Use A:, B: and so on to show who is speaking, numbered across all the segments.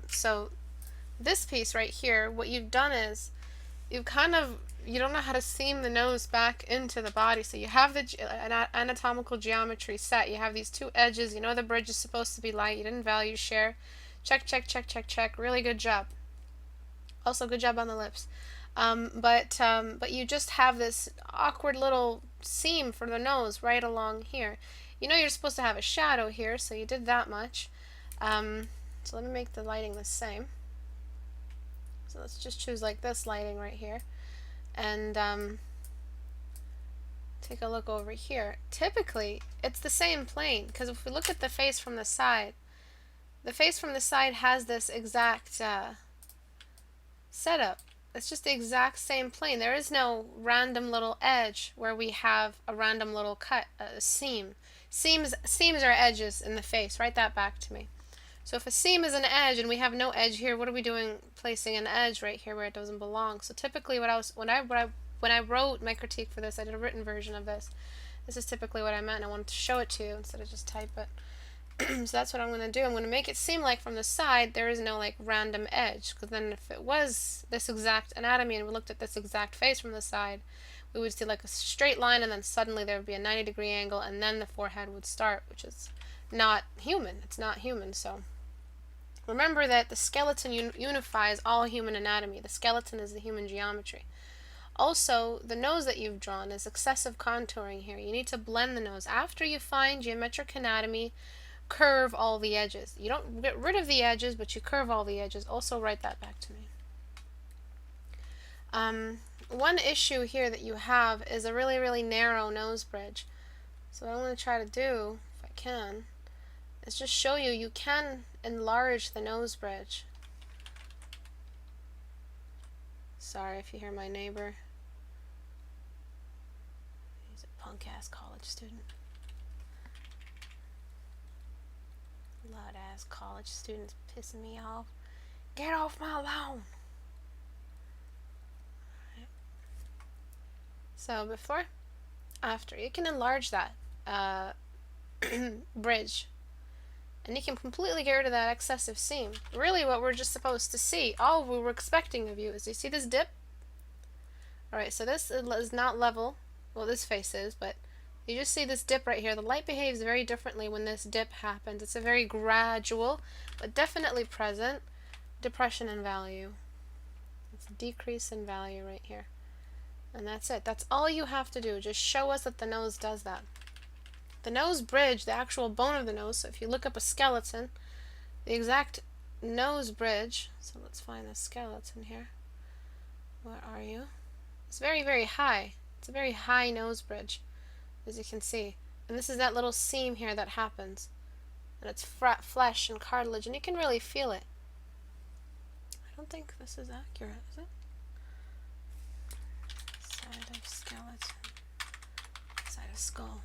A: So this piece right here, what you've done is you don't know how to seam the nose back into the body. So you have the anatomical geometry set. You have these two edges. You know the bridge is supposed to be light. You didn't value share. Check, check, check, check, check. Really good job. Also, good job on the lips. But you just have this awkward little seam for the nose right along here. You know you're supposed to have a shadow here, so you did that much. So let me make the lighting the same. So let's just choose like this lighting right here. And take a look over here. Typically, it's the same plane, because if we look at the face from the side has this exact setup. It's just the exact same plane. There is no random little edge where we have a random little cut, seam. Seams are edges in the face. Write that back to me. So if a seam is an edge and we have no edge here, what are we doing placing an edge right here where it doesn't belong? So typically when I wrote my critique for this, I did a written version of this. This is typically what I meant, and I wanted to show it to you instead of just type it. So that's what I'm going to do. I'm going to make it seem like from the side there is no like random edge, because then if it was this exact anatomy and we looked at this exact face from the side, we would see like a straight line, and then suddenly there would be a 90-degree angle, and then the forehead would start, which is not human. It's not human. So remember that the skeleton unifies all human anatomy. The skeleton is the human geometry. Also, the nose that you've drawn is excessive contouring here. You need to blend the nose. After you find geometric anatomy, curve all the edges. You don't get rid of the edges, but you curve all the edges. Also write that back to me. One issue here that you have is a really, really narrow nose bridge. So what I'm going to try to do, if I can, is just show you you can enlarge the nose bridge. Sorry if you hear my neighbor. He's a punk-ass college student. Loud-ass college students pissing me off. Get off my lawn! Right. So before, after, you can enlarge that bridge. And you can completely get rid of that excessive seam. Really what we're just supposed to see, all we were expecting of you is, you see this dip? Alright, so this is not level. Well, this face is, but you just see this dip right here. The light behaves very differently when this dip happens. It's a very gradual, but definitely present, depression in value. It's a decrease in value right here. And that's it. That's all you have to do. Just show us that the nose does that. The nose bridge, the actual bone of the nose, so if you look up a skeleton, the exact nose bridge, so let's find the skeleton here. Where are you? It's very, very high. It's a very high nose bridge, as you can see. And this is that little seam here that happens. And it's flesh and cartilage, and you can really feel it. I don't think this is accurate, is it? Side of skeleton. Side of skull.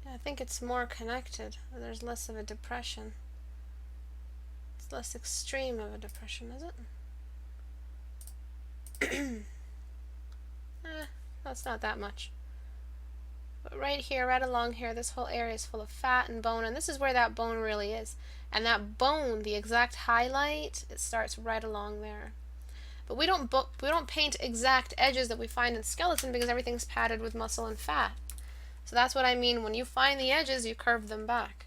A: Yeah, I think it's more connected. There's less of a depression. It's less extreme of a depression, is it? That's not that much. But right here, right along here, this whole area is full of fat and bone, and this is where that bone really is. And that bone, the exact highlight, it starts right along there. But we don't paint exact edges that we find in skeleton, because everything's padded with muscle and fat. So that's what I mean. When you find the edges, you curve them back.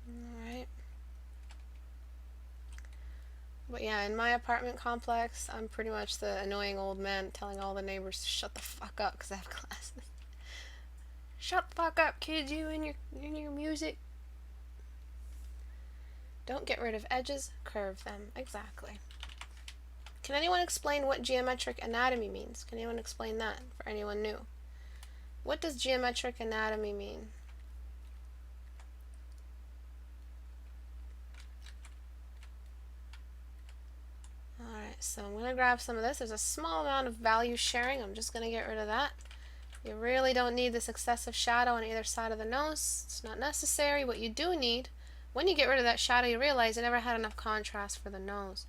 A: Alright. But yeah, in my apartment complex, I'm pretty much the annoying old man telling all the neighbors to shut the fuck up because I have classes. Shut the fuck up, kids, you and your music. Don't get rid of edges, curve them. Exactly. Can anyone explain what geometric anatomy means? Can anyone explain that for anyone new? What does geometric anatomy mean? Alright, so I'm going to grab some of this. There's a small amount of value sharing. I'm just going to get rid of that. You really don't need this excessive shadow on either side of the nose. It's not necessary. What you do need, when you get rid of that shadow, you realize you never had enough contrast for the nose.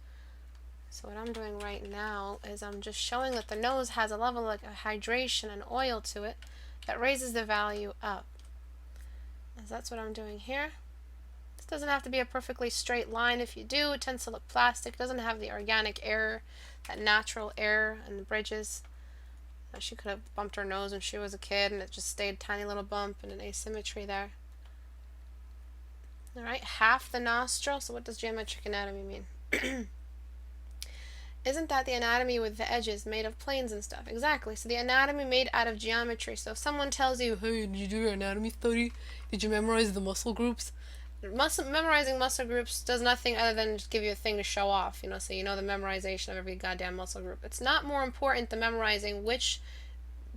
A: So what I'm doing right now is I'm just showing that the nose has a level of hydration and oil to it that raises the value up. That's what I'm doing here. This doesn't have to be a perfectly straight line. If you do, it tends to look plastic. It doesn't have the organic error, that natural error in the bridges. She could have bumped her nose when she was a kid and it just stayed a tiny little bump and an asymmetry there. Alright, half the nostril. So what does geometric anatomy mean? Isn't that the anatomy with the edges made of planes and stuff? Exactly. So the anatomy made out of geometry. So if someone tells you, hey, did you do your anatomy study? Did you memorize the muscle groups? Memorizing muscle groups does nothing other than just give you a thing to show off, so you know the memorization of every goddamn muscle group. It's not more important than memorizing which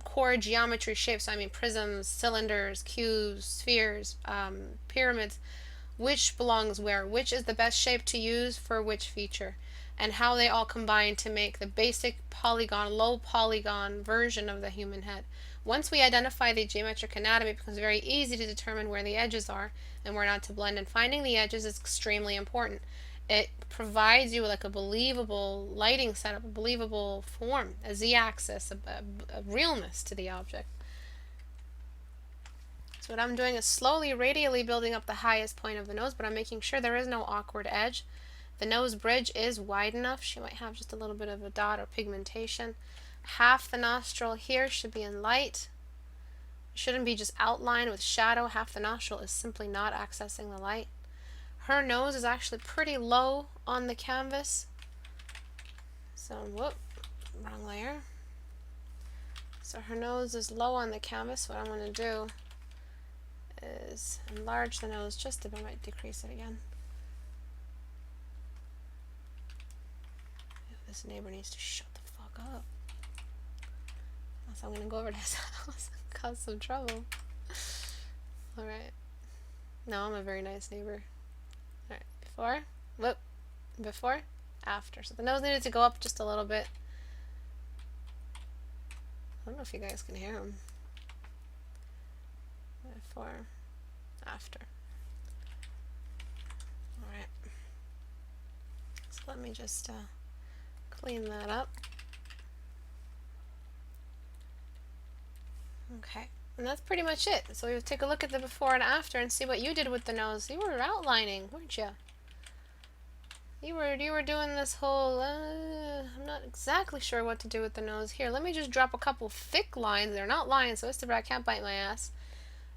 A: core geometry shapes, I mean prisms, cylinders, cubes, spheres, pyramids, which belongs where, which is the best shape to use for which feature, and how they all combine to make the basic polygon, low polygon version of the human head. Once we identify the geometric anatomy, it becomes very easy to determine where the edges are and where not to blend, and finding the edges is extremely important. It provides you like a believable lighting setup, a believable form, a z-axis, a realness to the object. So what I'm doing is slowly, radially building up the highest point of the nose, but I'm making sure there is no awkward edge. The nose bridge is wide enough. She might have just a little bit of a dot or pigmentation. Half the nostril here should be in light. It shouldn't be just outlined with shadow. Half the nostril is simply not accessing the light. Her nose is actually pretty low on the canvas. So, whoop, wrong layer. So her nose is low on the canvas. What I'm going to do is enlarge the nose just a bit. I might decrease it again. This neighbor needs to shut the fuck up. So I'm going to go over to his house and cause some trouble. Alright. No, I'm a very nice neighbor. Alright, before, whoop, before, after. So the nose needed to go up just a little bit. I don't know if you guys can hear him. Before, after. Alright. So let me just clean that up. Okay, and that's pretty much it. So we'll take a look at the before and after and see what you did with the nose. You were outlining, weren't you? You were doing this whole, I'm not exactly sure what to do with the nose. Here, let me just drop a couple thick lines. They're not lines, so Istebrak can't bite my ass.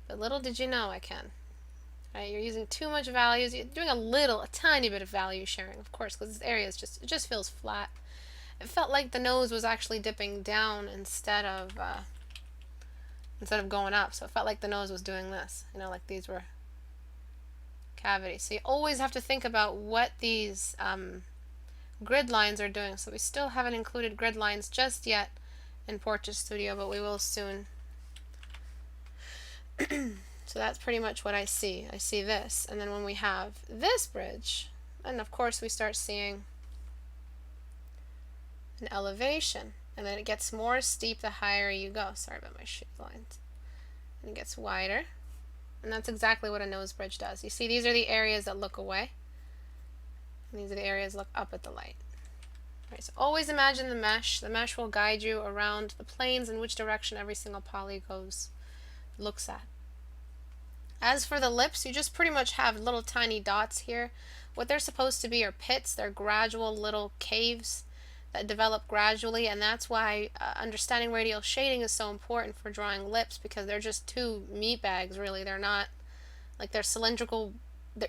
A: But little did you know I can. Right, you're using too much values. You're doing a tiny bit of value sharing, of course, because this area is it just feels flat. It felt like the nose was actually dipping down instead of going up. So it felt like the nose was doing this, like these were cavities. So you always have to think about what these grid lines are doing. So we still haven't included grid lines just yet in Portrait Studio, but we will soon. So that's pretty much what I see. I see this, and then when we have this bridge, and of course we start seeing an elevation, and then it gets more steep the higher you go. Sorry about my shape lines. And it gets wider, and that's exactly what a nose bridge does. You see, these are the areas that look away, and these are the areas that look up at the light. Right, so always imagine the mesh. The mesh will guide you around the planes in which direction every single poly looks at. As for the lips, you just pretty much have little tiny dots here. What they're supposed to be are pits. They're gradual little caves that develop gradually, and that's why understanding radial shading is so important for drawing lips, because they're just two meat bags, really. They're not, like, they're cylindrical.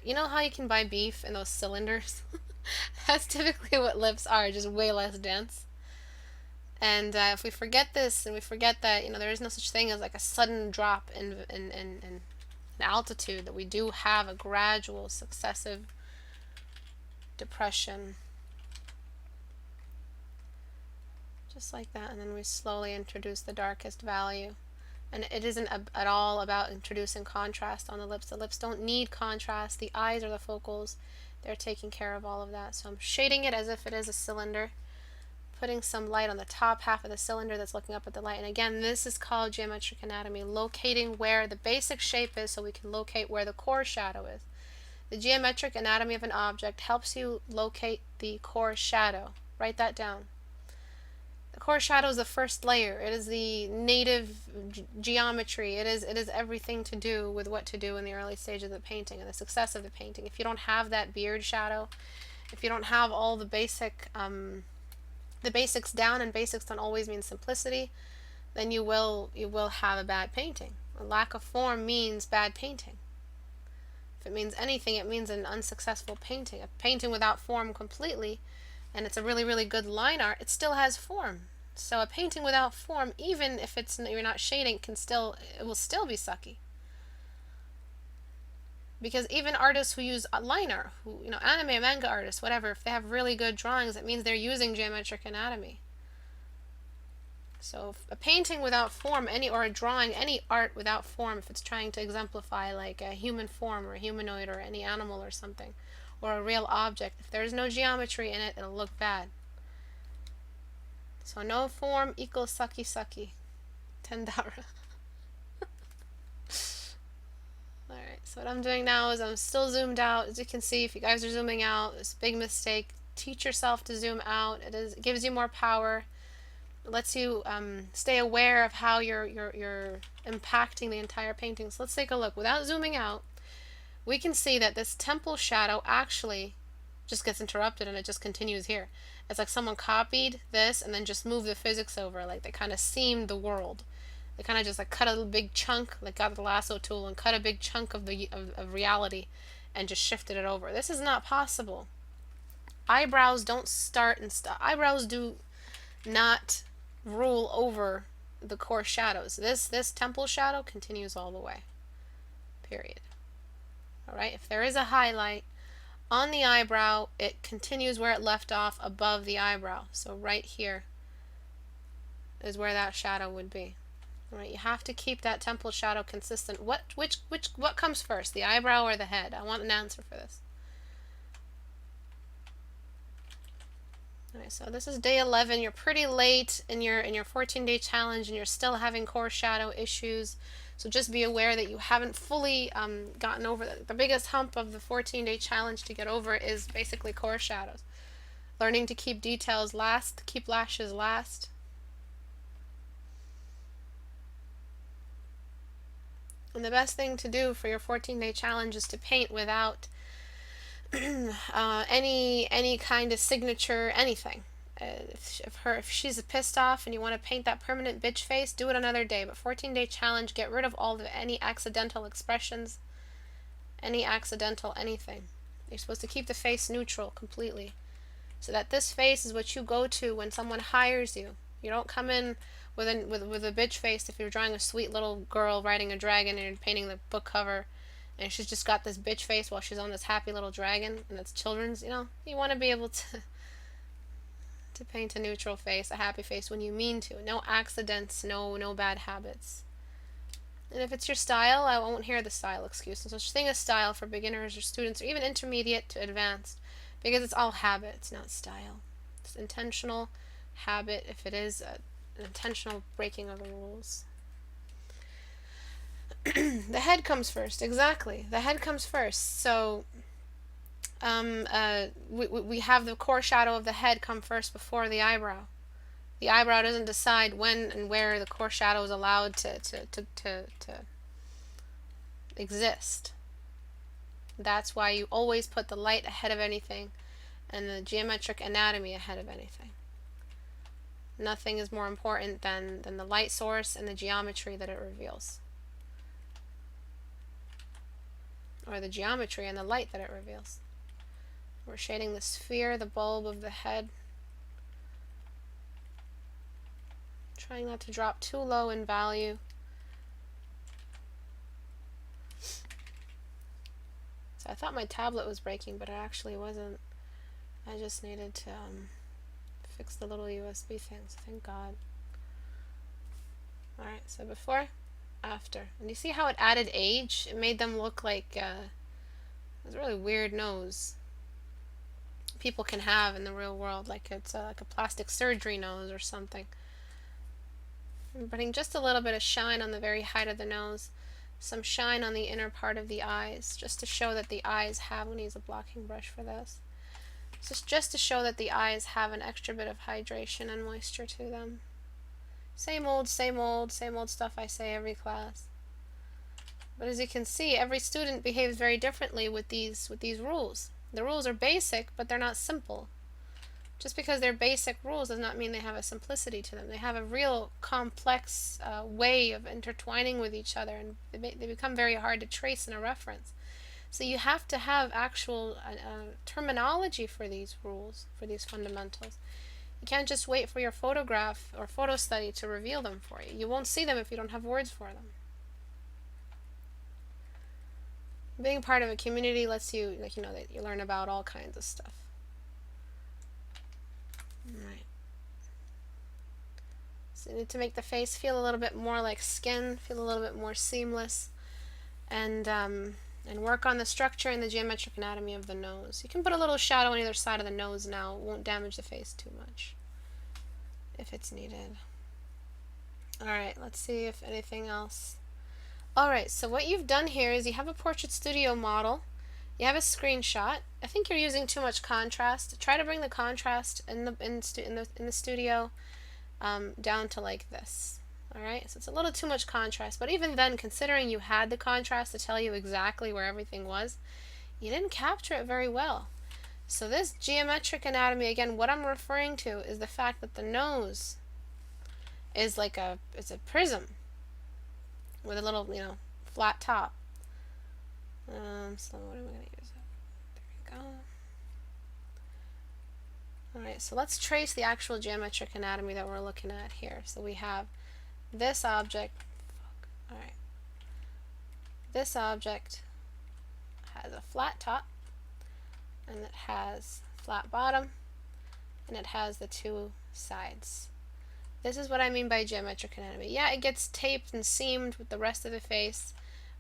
A: You know how you can buy beef in those cylinders? That's typically what lips are, just way less dense. And if we forget this, and we forget that, there is no such thing as like a sudden drop in altitude, that we do have a gradual, successive depression. Just like that, and then we slowly introduce the darkest value. And it isn't at all about introducing contrast on the lips. The lips don't need contrast. The eyes are the focals. They're taking care of all of that. So I'm shading it as if it is a cylinder, putting some light on the top half of the cylinder that's looking up at the light. And again, this is called geometric anatomy, locating where the basic shape is so we can locate where the core shadow is. The geometric anatomy of an object helps you locate the core shadow. Write that down. The core shadow is the first layer. It is the native geometry. It is everything to do with what to do in the early stages of the painting and the success of the painting. If you don't have that beard shadow, if you don't have all the basics down, and basics don't always mean simplicity, then you will have a bad painting. A lack of form means bad painting. If it means anything, it means an unsuccessful painting. A painting without form completely, and it's a really, really good line art, it still has form. So a painting without form, even if you're not shading, it will still be sucky. Because even artists who use line art, anime, manga artists, whatever, if they have really good drawings, it means they're using geometric anatomy. So a painting without form, or a drawing, any art without form, if it's trying to exemplify like a human form or a humanoid or any animal or something, or a real object, if there's no geometry in it, it'll look bad. So no form equals sucky sucky. Tendara. Alright, so what I'm doing now is I'm still zoomed out. As you can see, if you guys are zooming out, it's a big mistake. Teach yourself to zoom out. It gives you more power. It lets you stay aware of how you're impacting the entire painting. So let's take a look. Without zooming out, we can see that this temple shadow actually just gets interrupted and it just continues here. It's like someone copied this and then just moved the physics over. Like they kind of seamed the world. They kind of just like cut a big chunk, like got the lasso tool and cut a big chunk of reality and just shifted it over. This is not possible. Eyebrows don't start and stop. Eyebrows do not rule over the core shadows. This temple shadow continues all the way. Period. Alright, if there is a highlight on the eyebrow, it continues where it left off above the eyebrow. So right here is where that shadow would be. Alright, you have to keep that temple shadow consistent. What comes first, the eyebrow or the head? I want an answer for this. Alright, so this is day 11. You're pretty late in your 14-day challenge and you're still having core shadow issues. So just be aware that you haven't fully gotten over that. The biggest hump of the 14-day challenge to get over is basically core shadows. Learning to keep details last, keep lashes last. And the best thing to do for your 14-day challenge is to paint without any kind of signature, anything. If she's pissed off and you want to paint that permanent bitch face, do it another day. But 14-day challenge, get rid of any accidental expressions, any accidental anything. You're supposed to keep the face neutral completely, so that this face is what you go to when someone hires you. You don't come in with a bitch face if you're drawing a sweet little girl riding a dragon and you're painting the book cover and she's just got this bitch face while she's on this happy little dragon and it's children's. You want to be able to paint a neutral face, a happy face when you mean to. No accidents, no bad habits. And if it's your style, I won't hear the style excuse. There's such thing as style for beginners or students or even intermediate to advanced, because it's all habit, it's not style. It's intentional habit if it is an intentional breaking of the rules. The head comes first, exactly. The head comes first. So we have the core shadow of the head come first before the eyebrow. The eyebrow doesn't decide when and where the core shadow is allowed to exist. That's why you always put the light ahead of anything and the geometric anatomy ahead of anything. Nothing is more important than the light source and the geometry that it reveals. Or the geometry and the light that it reveals. We're shading the sphere, the bulb of the head. Trying not to drop too low in value. So I thought my tablet was breaking, but it actually wasn't. I just needed to fix the little USB thing, so thank God. Alright, so before, after. And you see how it added age? It made them look like it was a really weird nose people can have in the real world, like it's like a plastic surgery nose or something. I'm putting just a little bit of shine on the very height of the nose, some shine on the inner part of the eyes, just to show that the eyes have, I'm going to use a blocking brush for this, So just to show that the eyes have an extra bit of hydration and moisture to them. Same old stuff I say every class. But as you can see, every student behaves very differently with these rules. The rules are basic, but they're not simple. Just because they're basic rules does not mean they have a simplicity to them. They have a real complex way of intertwining with each other, and they become very hard to trace in a reference. So you have to have actual terminology for these rules, for these fundamentals. You can't just wait for your photograph or photo study to reveal them for you. You won't see them if you don't have words for them. Being part of a community lets you, that you learn about all kinds of stuff. Right. So you need to make the face feel a little bit more like skin, feel a little bit more seamless, and work on the structure and the geometric anatomy of the nose. You can put a little shadow on either side of the nose now. It won't damage the face too much if it's needed. Alright, let's see if anything else. Alright, so what you've done here is you have a Portrait Studio model. You have a screenshot. I think you're using too much contrast. Try to bring the contrast in the studio down to like this. Alright, so it's a little too much contrast, but even then, considering you had the contrast to tell you exactly where everything was, you didn't capture it very well. So this geometric anatomy, again, what I'm referring to is the fact that the nose is like it's a prism with a little, flat top. So what am I going to use? There we go. Alright, so let's trace the actual geometric anatomy that we're looking at here. So we have this object. Alright. This object has a flat top, and it has flat bottom, and it has the two sides. This is what I mean by geometric anatomy. Yeah, it gets taped and seamed with the rest of the face,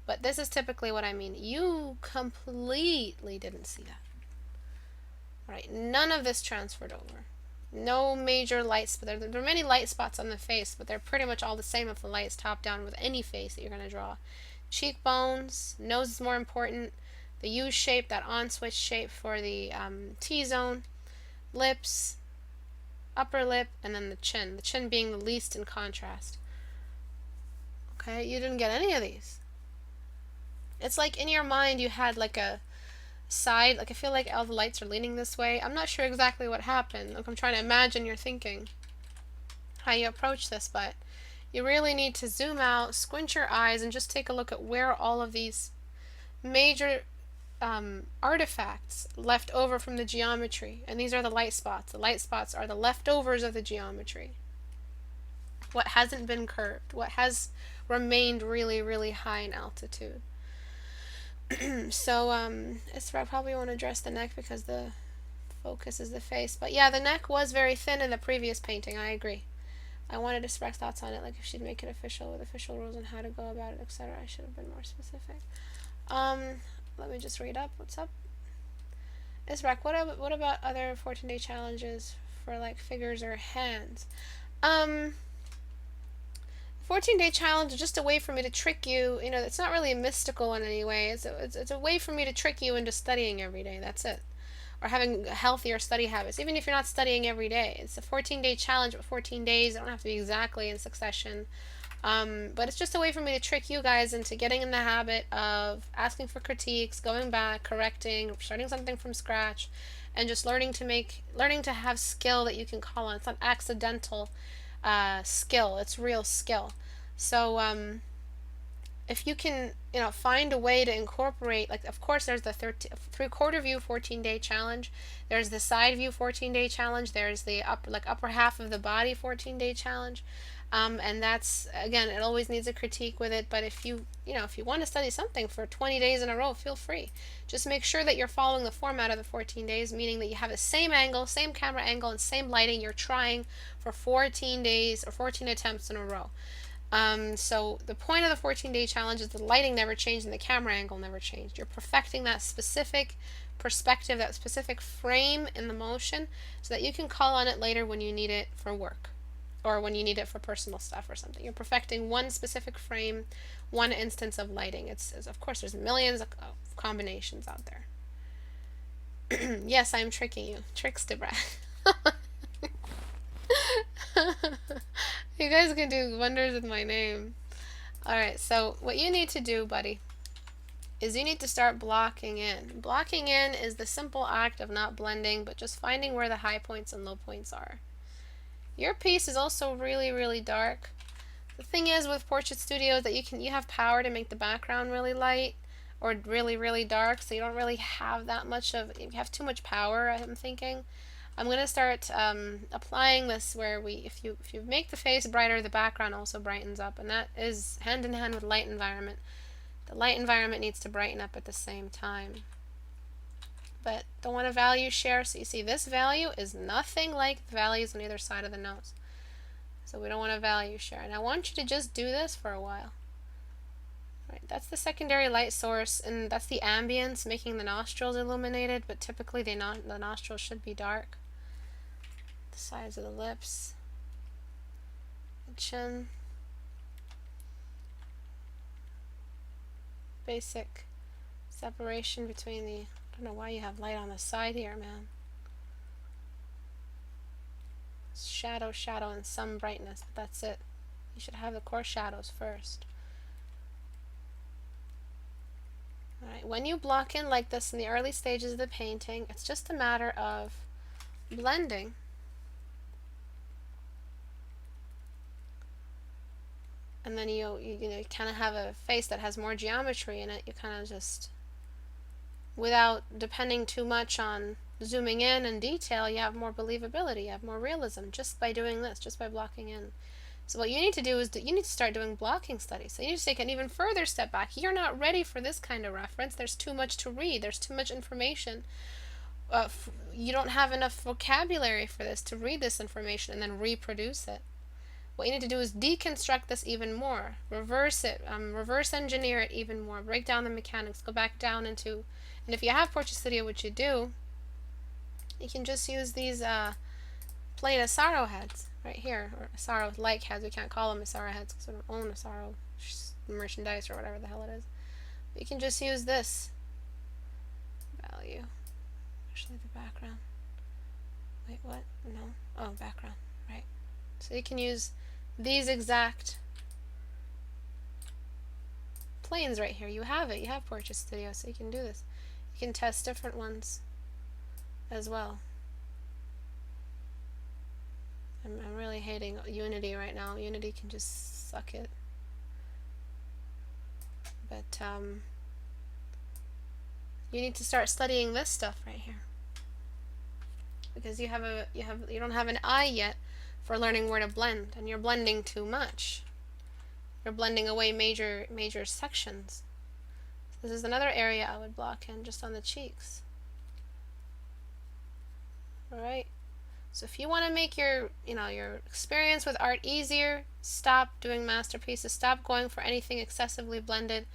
A: but this is typically what I mean. You completely didn't see that. Alright, none of this transferred over. No major light spots. There are many light spots on the face, but they're pretty much all the same if the light is top down with any face that you're going to draw. Cheekbones, nose is more important. The U shape, that on-switch shape for the T-zone. Lips, upper lip, and then the chin. The chin being the least in contrast. Okay, you didn't get any of these. It's like in your mind you had like a side, like I feel like all the lights are leaning this way. I'm not sure exactly what happened. Like I'm trying to imagine your thinking, how you approach this, but you really need to zoom out, squint your eyes, and just take a look at where all of these major artifacts left over from the geometry. And these are the light spots. The light spots are the leftovers of the geometry. What hasn't been curved, what has remained really, really high in altitude. So, I probably won't address the neck because the focus is the face. But yeah, the neck was very thin in the previous painting, I agree. I wanted to express thoughts on it, like if she'd make it official with official rules on how to go about it, etc. I should have been more specific. Let me just read up. What's up? Istebrak, what about other 14-day challenges for like figures or hands? 14-day challenge is just a way for me to trick you. It's not really mystical in any way. It's a way for me to trick you into studying every day. That's it. Or having healthier study habits. Even if you're not studying every day. It's a 14-day challenge, but 14 days. It don't have to be exactly in succession. But it's just a way for me to trick you guys into getting in the habit of asking for critiques, going back, correcting, starting something from scratch, and just learning to have skill that you can call on. It's not accidental skill, it's real skill. So if you can find a way to incorporate, like of course there's the 3/4 view 14-day challenge, there's the side view 14-day challenge, there's the upper half of the body 14-day challenge, and that's, again, it always needs a critique with it. But if you want to study something for 20 days in a row, feel free. Just make sure that you're following the format of the 14 days, meaning that you have the same angle, same camera angle, and same lighting. You're trying for 14 days or 14 attempts in a row. So the point of the 14-day challenge is the lighting never changed and the camera angle never changed. You're perfecting that specific perspective, that specific frame in the motion, so that you can call on it later when you need it for work or when you need it for personal stuff or something. You're perfecting one specific frame, one instance of lighting. Of course, there's millions of combinations out there. Yes, I'm tricking you. Trickstebrak. You guys can do wonders with my name. Alright, so what you need to do, buddy, is you need to start blocking in. Blocking in is the simple act of not blending, but just finding where the high points and low points are. Your piece is also really, really dark. The thing is with Portrait Studio is that you have power to make the background really light or really, really dark, so you don't really have that much of, you have too much power, I'm thinking. I'm going to start applying this where if you make the face brighter, the background also brightens up, and that is hand in hand with light environment. The light environment needs to brighten up at the same time. But don't want to value share, so you see this value is nothing like the values on either side of the nose. So we don't want to value share. And I want you to just do this for a while. Right, that's the secondary light source, and that's the ambience making the nostrils illuminated, but typically the nostrils should be dark. The sides of the lips, the chin. Basic separation between the, I don't know why you have light on the side here, man. Shadow, shadow, and some brightness, but that's it. You should have the core shadows first. Alright, when you block in like this in the early stages of the painting, it's just a matter of blending. And then you kind of have a face that has more geometry in it. You kind of just, without depending too much on zooming in and detail, you have more believability, you have more realism just by doing this, just by blocking in. So what you need to do is you need to start doing blocking studies. So you need to take an even further step back. You're not ready for this kind of reference. There's too much to read. There's too much information. You don't have enough vocabulary for this to read this information and then reproduce it. What you need to do is deconstruct this even more, reverse it, reverse engineer it even more, break down the mechanics, go back down into, and if you have Portrait Studio, which you do, you can just use these plain Asaro heads right here, or Asaro-like heads. We can't call them Asaro heads because we don't own Asaro merchandise or whatever the hell it is. But you can just use this value. Actually, the background. Wait, what? No. Oh, background. Right. So you can use these exact planes right here. You have it. You have Portrait Studio, so you can do this. You can test different ones as well. I'm really hating Unity right now. Unity can just suck it. But you need to start studying this stuff right here, because you don't have an eye yet for learning where to blend, and you're blending too much. You're blending away major sections. This is another area I would block in, just on the cheeks. Alright? So if you want to make your experience with art easier, stop doing masterpieces, stop going for anything excessively blended,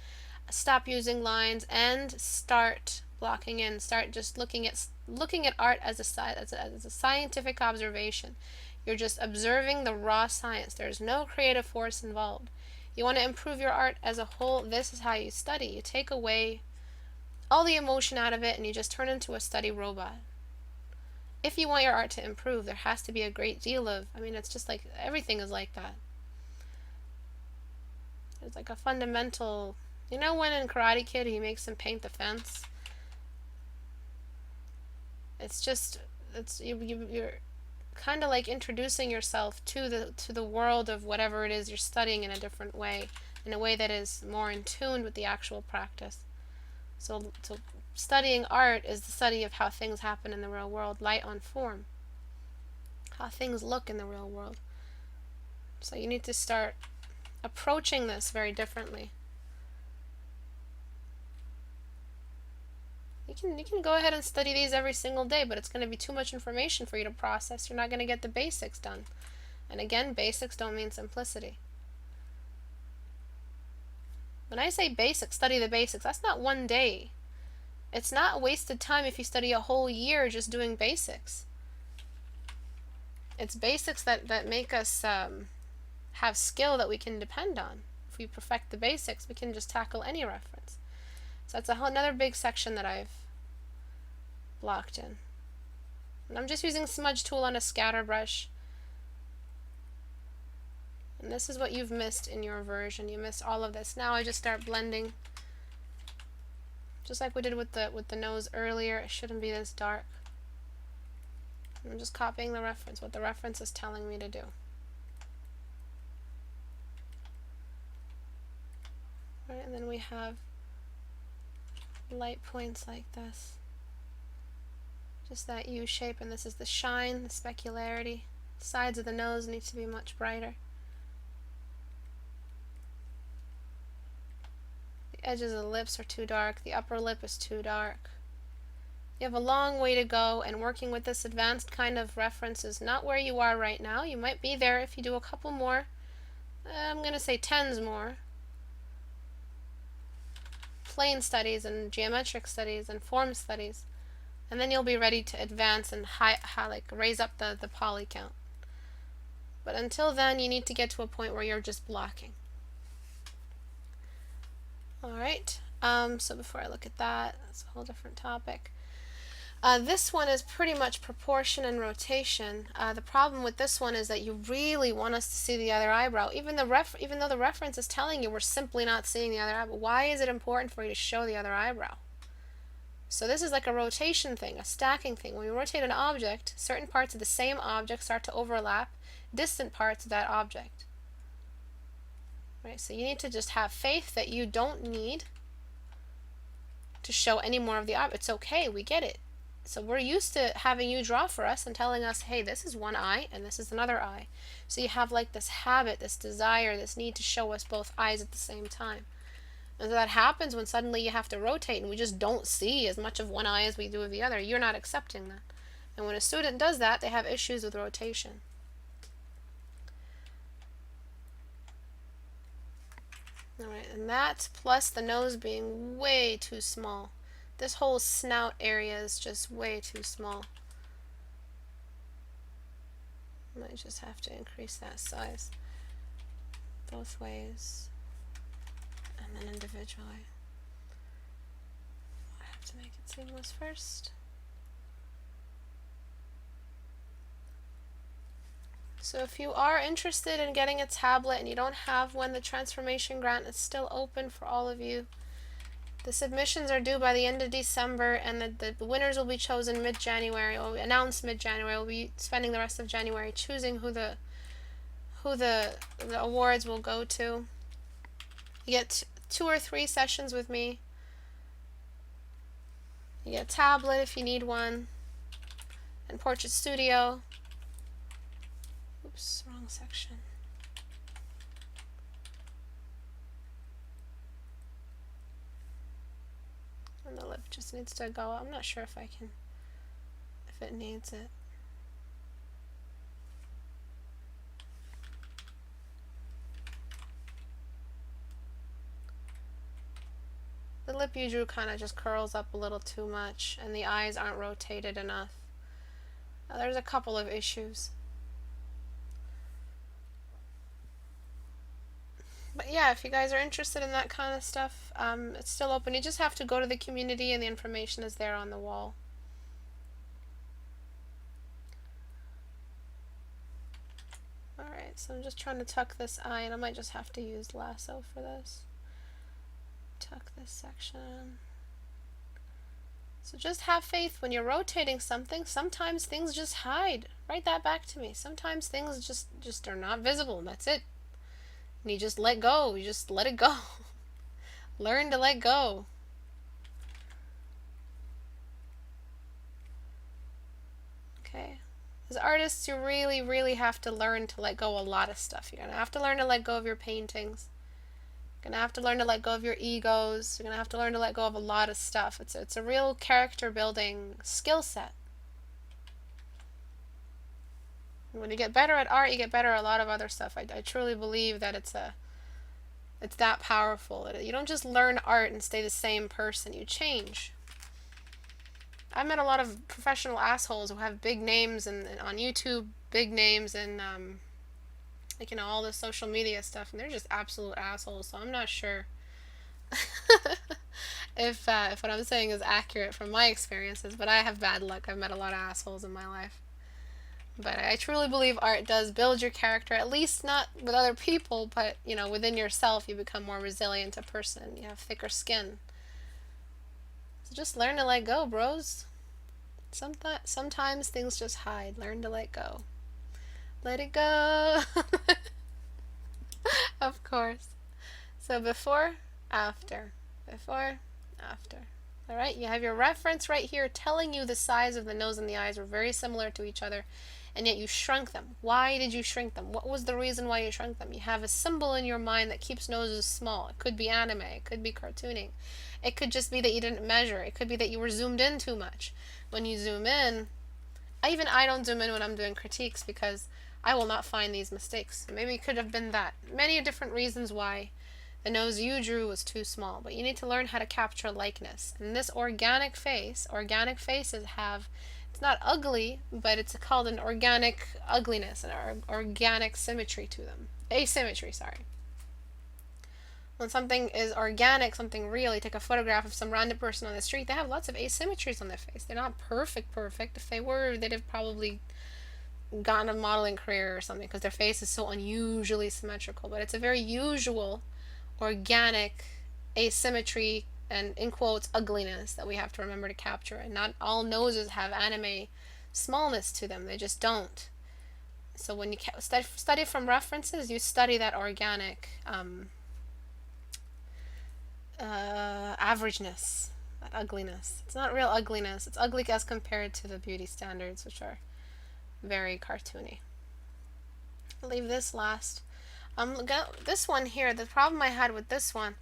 A: stop using lines, and start blocking in. Start just looking at art as a scientific observation. You're just observing the raw science. There's no creative force involved. You want to improve your art as a whole, this is how you study. You take away all the emotion out of it and you just turn into a study robot. If you want your art to improve, there has to be a great deal of, it's just like, everything is like that. There's like a fundamental, when in Karate Kid he makes him paint the fence? You're kind of like introducing yourself to the world of whatever it is you're studying in a different way, in a way that is more in tune with the actual practice. So studying art is the study of how things happen in the real world, light on form, how things look in the real world. So you need to start approaching this very differently. You can go ahead and study these every single day, but it's going to be too much information for you to process. You're not going to get the basics done. And again, basics don't mean simplicity. When I say basics, study the basics, that's not one day. It's not wasted time if you study a whole year just doing basics. It's basics that make us have skill that we can depend on. If we perfect the basics, we can just tackle any reference. So that's another big section that I've blocked in. And I'm just using smudge tool on a scatter brush. And this is what you've missed in your version. You missed all of this. Now I just start blending. Just like we did with the nose earlier, it shouldn't be this dark. I'm just copying the reference, what the reference is telling me to do. Right, and then we have light points like this. Just that U shape, and this is the shine, the specularity. Sides of the nose need to be much brighter. The edges of the lips are too dark. The upper lip is too dark. You have a long way to go, and working with this advanced kind of reference is not where you are right now. You might be there if you do a couple more. I'm going to say tens more. Plane studies and geometric studies and form studies. And then you'll be ready to advance and raise up the poly count. But until then, you need to get to a point where you're just blocking. Alright, so before I look at that, that's a whole different topic. This one is pretty much proportion and rotation. The problem with this one is that you really want us to see the other eyebrow. Even though the reference is telling you we're simply not seeing the other eyebrow. Why is it important for you to show the other eyebrow? So this is like a rotation thing, a stacking thing. When you rotate an object, certain parts of the same object start to overlap distant parts of that object. Right? So you need to just have faith that you don't need to show any more of the object. It's okay, we get it. So we're used to having you draw for us and telling us, hey, this is one eye and this is another eye. So you have like this habit, this desire, this need to show us both eyes at the same time. And so that happens when suddenly you have to rotate and we just don't see as much of one eye as we do of the other. You're not accepting that. And when a student does that, they have issues with rotation. Alright, and that plus the nose being way too small. This whole snout area is just way too small. Might just have to increase that size both ways. And then individually. I have to make it seamless first. So if you are interested in getting a tablet and you don't have one, the transformation grant is still open for all of you. The submissions are due by the end of December, and the winners will be chosen mid-January, or announced mid-January. We'll be spending the rest of January choosing who the awards will go to. You get 2 or 3 sessions with me. You get a tablet if you need one, and Portrait Studio. Oops, wrong section. And the lip just needs to go. I'm not sure if it needs it. The lip you drew kind of just curls up a little too much, and the eyes aren't rotated enough. There's a couple of issues. But yeah, if you guys are interested in that kind of stuff, it's still open. You just have to go to the community and the information is there on the wall. Alright, so I'm just trying to tuck this eye, and I might just have to use lasso for this. Tuck this section. So just have faith when you're rotating something. Sometimes things just hide. Write that back to me. Sometimes things just are not visible. That's it. And you just let go. You just let it go. Learn to let go. Okay. As artists, you really, really have to learn to let go a lot of stuff. You're going to have to learn to let go of your paintings. You're going to have to learn to let go of your egos. You're going to have to learn to let go of a lot of stuff. It's a real character building skill set. And when you get better at art, you get better at a lot of other stuff. I truly believe that it's that powerful. You don't just learn art and stay the same person. You change. I've met a lot of professional assholes who have big names and on YouTube, big names and like, you know, all the social media stuff, and they're just absolute assholes. So I'm not sure if what I'm saying is accurate from my experiences, but I have bad luck. I've met a lot of assholes in my life. But I truly believe art does build your character, at least not with other people, but, you know, within yourself, you become more resilient a person. You have thicker skin. So just learn to let go, bros. Sometimes things just hide. Learn to let go. Let it go. Of course. So before, after. Before, after. Alright, you have your reference right here telling you the size of the nose and the eyes were very similar to each other, and yet you shrunk them. Why did you shrink them? What was the reason why you shrunk them? You have a symbol in your mind that keeps noses small. It could be anime, it could be cartooning. It could just be that you didn't measure. It could be that you were zoomed in too much. When you zoom in, I don't zoom in when I'm doing critiques because I will not find these mistakes. Maybe it could have been that. Many different reasons why the nose you drew was too small, but you need to learn how to capture likeness. And this organic faces have, it's not ugly, but it's called an organic ugliness, an organic symmetry to them. Asymmetry, sorry. When something is organic, something real, you take a photograph of some random person on the street, they have lots of asymmetries on their face. They're not perfect. If they were, they'd have probably gotten a modeling career or something because their face is so unusually symmetrical. But it's a very usual, organic asymmetry and, in quotes, ugliness that we have to remember to capture. And not all noses have anime smallness to them. They just don't. So when you study from references, you study that organic averageness, that ugliness. It's not real ugliness. It's ugly as compared to the beauty standards, which are very cartoony. I'll leave this last. This one here, the problem I had with this one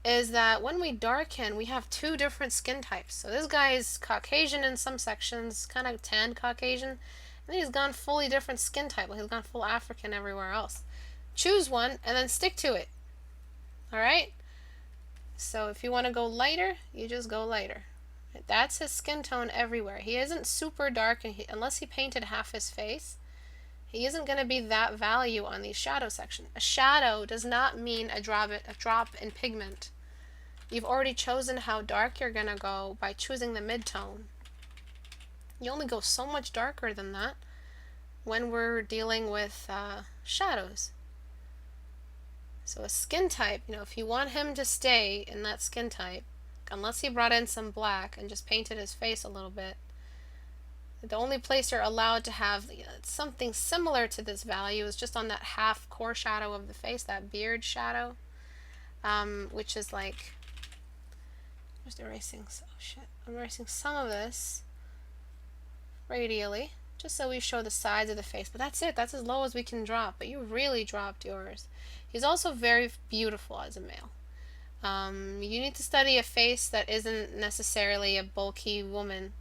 A: is that when we darken, we have two different skin types. So this guy is Caucasian in some sections, kind of tanned Caucasian, and then he's gone fully different skin type. He's gone full African everywhere else. Choose one and then stick to it. Alright? So if you want to go lighter, you just go lighter. That's his skin tone everywhere. He isn't super dark, and unless he painted half his face, he isn't going to be that value on these shadow sections. A shadow does not mean a drop in pigment. You've already chosen how dark you're going to go by choosing the mid-tone. You only go so much darker than that when we're dealing with shadows. So a skin type, you know, if you want him to stay in that skin type, unless he brought in some black and just painted his face a little bit, the only place you're allowed to have something similar to this value is just on that half core shadow of the face, that beard shadow, which is like, just erasing, I'm erasing some of this radially, just so we show the sides of the face, but that's it, that's as low as we can drop, but you really dropped yours. He's also very beautiful as a male. You need to study a face that isn't necessarily a bulky woman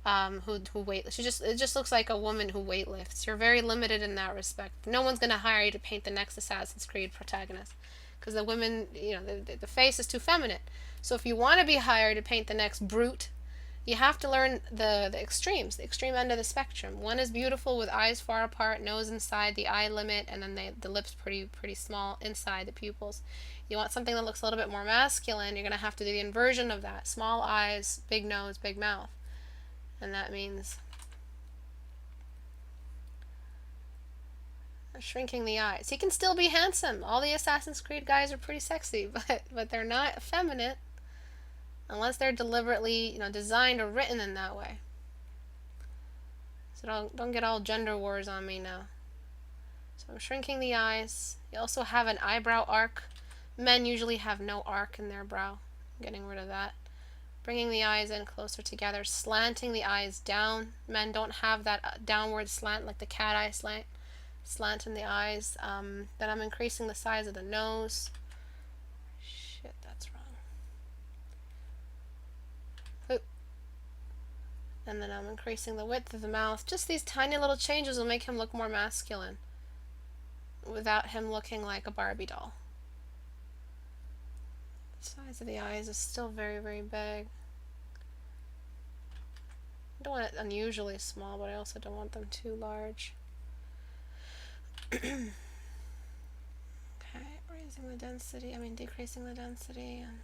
A: who weightlifts. It just looks like a woman who weightlifts. You're very limited in that respect. No one's going to hire you to paint the next Assassin's Creed protagonist because the women, you know, the face is too feminine. So if you want to be hired to paint the next brute, you have to learn the extremes, the extreme end of the spectrum. One is beautiful with eyes far apart, nose inside the eye limit, and then the lips pretty small inside the pupils. You want something that looks a little bit more masculine, you're going to have to do the inversion of that. Small eyes, big nose, big mouth. And that means shrinking the eyes. He can still be handsome. All the Assassin's Creed guys are pretty sexy, but they're not effeminate unless they're deliberately, you know, designed or written in that way. So don't get all gender wars on me now. So I'm shrinking the eyes. You also have an eyebrow arc. Men usually have no arc in their brow. I'm getting rid of that. Bringing the eyes in closer together, slanting the eyes down. Men don't have that downward slant like the cat eye slant in the eyes. Then I'm increasing the size of the nose. Shit, that's wrong. Oop. And then I'm increasing the width of the mouth. Just these tiny little changes will make him look more masculine without him looking like a Barbie doll. The size of the eyes is still very, very big. I don't want it unusually small, but I also don't want them too large. Okay, decreasing the density, and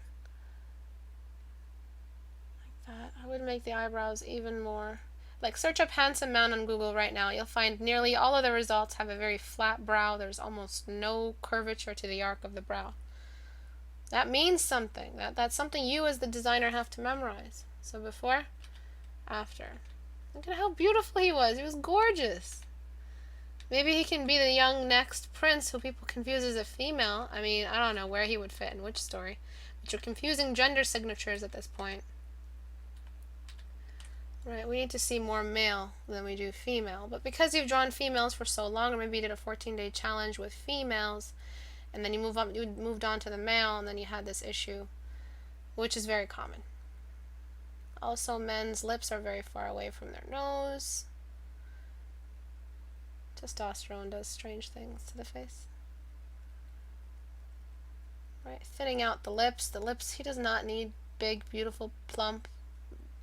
A: that. I would make the eyebrows even more. Like, search up handsome man on Google right now. You'll find nearly all of the results have a very flat brow. There's almost no curvature to the arc of the brow. That means something. That's something you as the designer have to memorize. So before, after. Look at how beautiful he was. He was gorgeous. Maybe he can be the young next prince who people confuse as a female. I mean, I don't know where he would fit in which story. But you're confusing gender signatures at this point. Right, we need to see more male than we do female. But because you've drawn females for so long, or maybe you did a 14-day challenge with females, and then you moved on to the male, and then you had this issue, which is very common. Also, men's lips are very far away from their nose. Testosterone does strange things to the face. Right, thinning out the lips. The lips, he does not need big, beautiful, plump,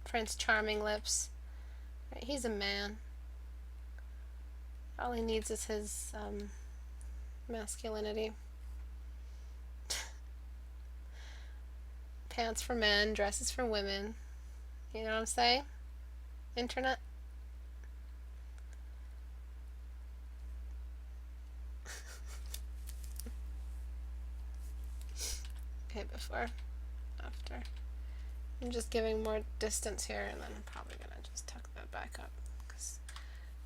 A: Prince Charming lips. Right, he's a man. All he needs is his masculinity. Pants for men, dresses for women. You know what I'm saying? Internet? Okay, before, after. I'm just giving more distance here, and then I'm probably going to just tuck that back up. Because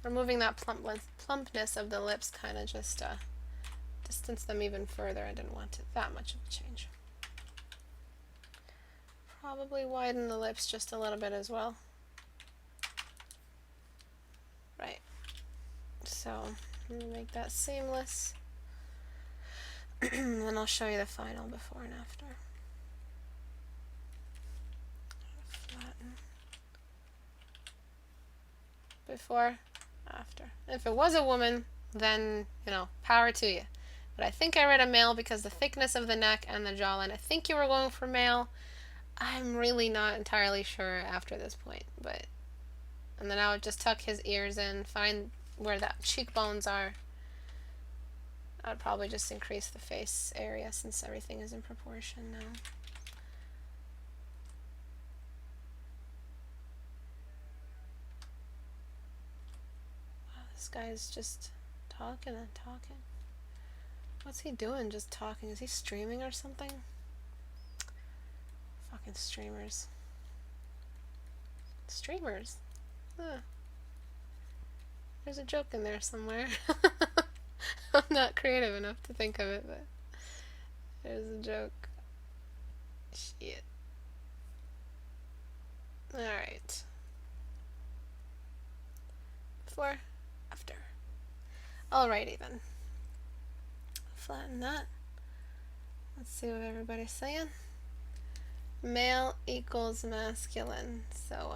A: removing that plumpness of the lips kind of just distance them even further. I didn't want that much of a change. Probably widen the lips just a little bit as well. Right. So, I'm going to make that seamless. And I'll show you the final before and after. Flatten. Before, after. If it was a woman, then, you know, power to you. But I think I read a male because the thickness of the neck and the jawline. I think you were going for male. I'm really not entirely sure after this point, but... And then I would just tuck his ears in, find where that cheekbones are. I'd probably just increase the face area since everything is in proportion now. Wow, this guy is just talking and talking. What's he doing just talking? Is he streaming or something? Fucking streamers. Streamers? Huh. There's a joke in there somewhere. I'm not creative enough to think of it, but there's a joke. Shit. Alright. Before, after. Alrighty then. Flatten that. Let's see what everybody's saying. Male equals masculine. So,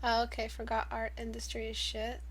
A: oh, okay, forgot art industry is shit.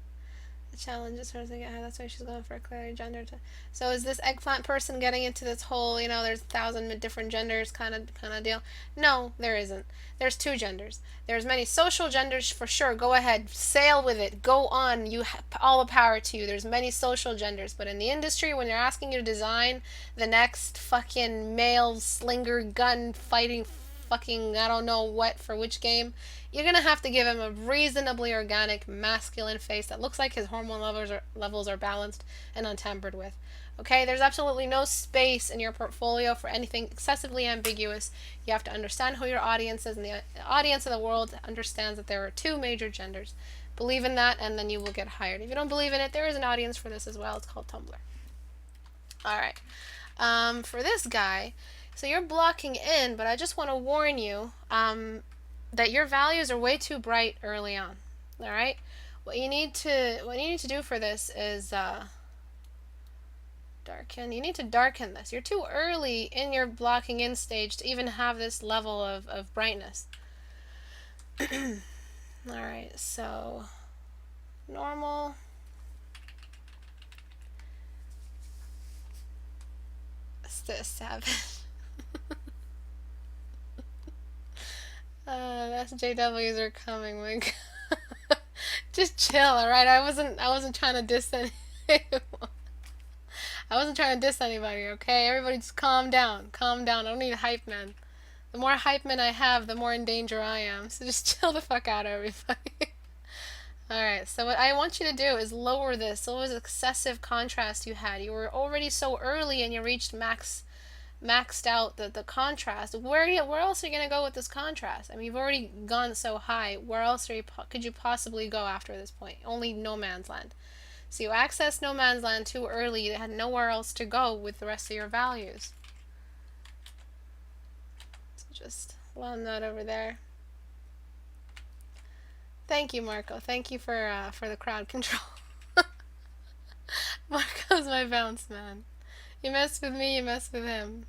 A: The challenge is her to get high, that's why she's going for a clearly gender. So is this eggplant person getting into this whole, you know, there's 1,000 different genders kind of deal? No, there isn't. There's 2 genders. There's many social genders for sure. Go ahead, sail with it. Go on. You have all the power to you. There's many social genders, but in the industry, when they're asking you to design the next fucking male slinger gun fighting fucking I don't know what for which game, you're gonna have to give him a reasonably organic masculine face that looks like his hormone levels are balanced and untampered with. Okay, there's absolutely no space in your portfolio for anything excessively ambiguous. You have to understand who your audience is, and the audience of the world understands that there are 2 major genders. Believe in that, and then you will get hired. If you don't believe in it, there is an audience for this as well. It's called Tumblr. Alright, for this guy, so you're blocking in, but I just want to warn you that your values are way too bright early on. All right, what you need to do for this is darken. You need to darken this. You're too early in your blocking in stage to even have this level of brightness. All right, so normal. Savage. SJWs are coming, my God. Just chill, alright? I wasn't trying to diss anyone. I wasn't trying to diss anybody, okay? Everybody just calm down. Calm down. I don't need hype men. The more hype men I have, the more in danger I am. So just chill the fuck out, everybody. Alright, so what I want you to do is lower this. So it was excessive contrast you had. You were already so early and you reached maxed out the contrast. Where else are you going to go with this contrast? I mean, you've already gone so high. Where else could you possibly go after this point? Only no man's land. So you accessed no man's land too early. You had nowhere else to go with the rest of your values. So just land that over there. Thank you, Marco. Thank you for the crowd control. Marco's my bounce man. You mess with me, you mess with him.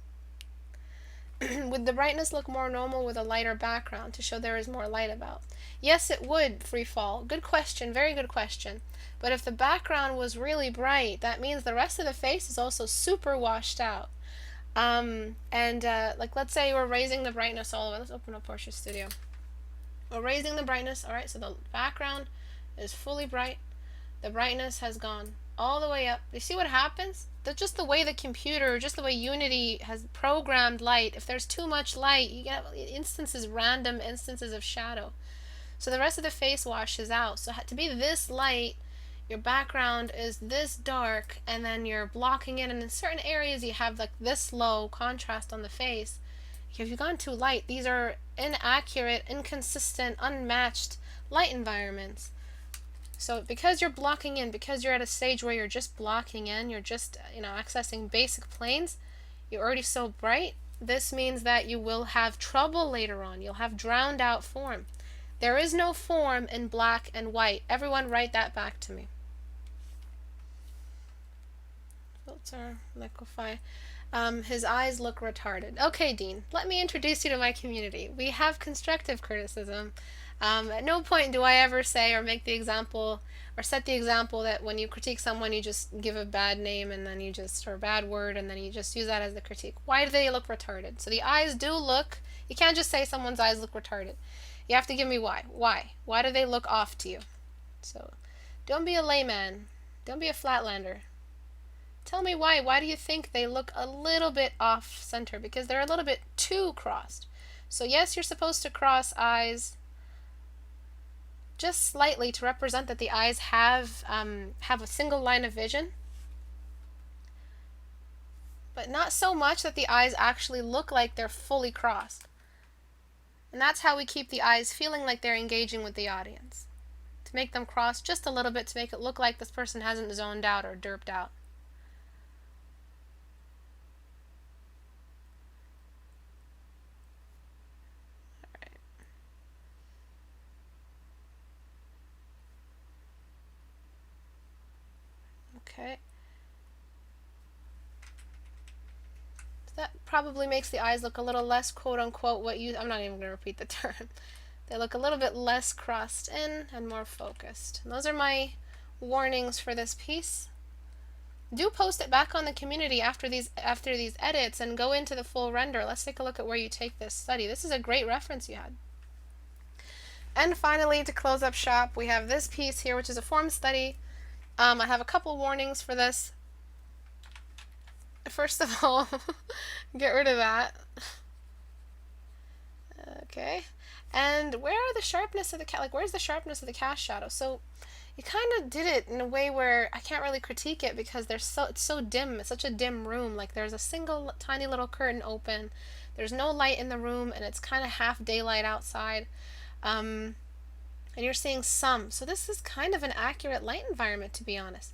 A: Would the brightness look more normal with a lighter background to show there is more light about? Yes, it would, Freefall. Good question, very good question. But if the background was really bright, that means the rest of the face is also super washed out. Like, let's say we're raising the brightness all the way. Let's open up Portia Studio. We're raising the brightness. All right, so the background is fully bright. The brightness has gone all the way up. You see what happens? That's just the way the computer, just the way Unity has programmed light. If there's too much light, you get random instances of shadow. So the rest of the face washes out. So to be this light, your background is this dark, and then you're blocking it, and in certain areas you have like this low contrast on the face. If you've gone too light, these are inaccurate, inconsistent, unmatched light environments. So because you're blocking in, because you're at a stage where you're just blocking in, you're just, accessing basic planes, you're already so bright, this means that you will have trouble later on. You'll have drowned out form. There is no form in black and white. Everyone write that back to me. Filter, liquefy. His eyes look retarded. Okay, Dean, let me introduce you to my community. We have constructive criticism. At no point do I ever say or make the example or set the example that when you critique someone, you just give a bad name and then or a bad word and then you just use that as the critique. Why do they look retarded? So the eyes do look, you can't just say someone's eyes look retarded. You have to give me why. Why? Why do they look off to you? So don't be a layman. Don't be a flatlander. Tell me why. Why do you think they look a little bit off center? Because they're a little bit too crossed. So yes, you're supposed to cross eyes just slightly to represent that the eyes have a single line of vision, but not so much that the eyes actually look like they're fully crossed. And that's how we keep the eyes feeling like they're engaging with the audience. To make them cross just a little bit to make it look like this person hasn't zoned out or derped out. Okay. So that probably makes the eyes look a little less quote-unquote I'm not even going to repeat the term. They look a little bit less crossed in and more focused. And those are my warnings for this piece. Do post it back on the community after these edits and go into the full render. Let's take a look at where you take this study. This is a great reference you had. And finally, to close up shop, we have this piece here, which is a form study. I have a couple warnings for this. First of all, get rid of that. Okay. And where are the sharpness of the where's the sharpness of the cast shadow? So you kind of did it in a way where I can't really critique it because it's so dim. It's such a dim room. Like there's a single tiny little curtain open. There's no light in the room, and it's kind of half daylight outside. And you're seeing some. So this is kind of an accurate light environment, to be honest.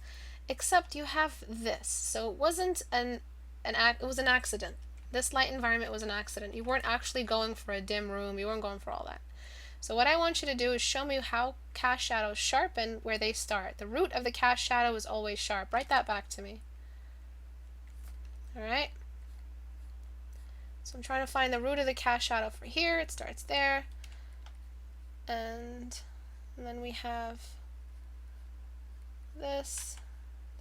A: Except you have this. So it wasn't it was an accident. This light environment was an accident. You weren't actually going for a dim room. You weren't going for all that. So what I want you to do is show me how cast shadows sharpen where they start. The root of the cast shadow is always sharp. Write that back to me. Alright? So I'm trying to find the root of the cast shadow for here. It starts there. And then we have this,